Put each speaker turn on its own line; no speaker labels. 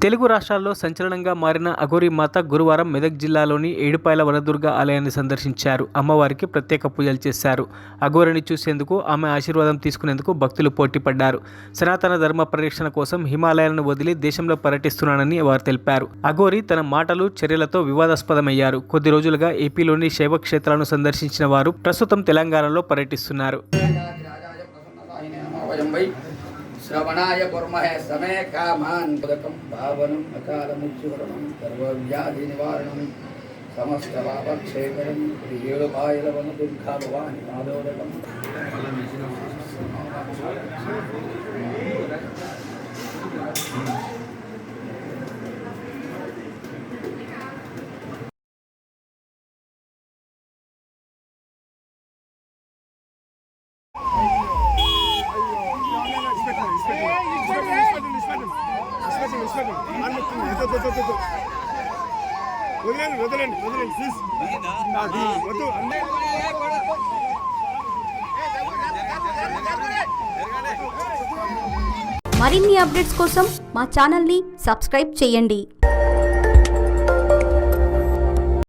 తెలుగు రాష్ట్రాల్లో సంచలనంగా మారిన అఘోరి మాత గురువారం మెదక్ జిల్లాలోని ఏడుపాయల వనదుర్గ ఆలయాన్ని సందర్శించారు. అమ్మవారికి ప్రత్యేక పూజలు చేశారు. అఘోరిని చూసేందుకు, ఆమె ఆశీర్వాదం తీసుకునేందుకు భక్తులు పోటీపడ్డారు. సనాతన ధర్మ పరిరక్షణ కోసం హిమాలయాలను వదిలి దేశంలో పర్యటిస్తున్నానని వారు తెలిపారు. అఘోరి తన మాటలు, చర్యలతో వివాదాస్పదమయ్యారు. కొద్ది రోజులుగా ఏపీలోని శైవ క్షేత్రాలను సందర్శించిన వారు ప్రస్తుతం తెలంగాణలో పర్యటిస్తున్నారు.
श्रवणाय कुर्महे समे कामान् पदकं पावनं अकालमुच्चुवरणं सर्वव्याधिनिवारणं समस्तपापक्षेकरं श्रीयोगपायलवनदुर्गा भवानी पादोदकम्
మరిన్ని అప్డేట్స్ కోసం మా ఛానల్ని సబ్స్క్రైబ్ చేయండి.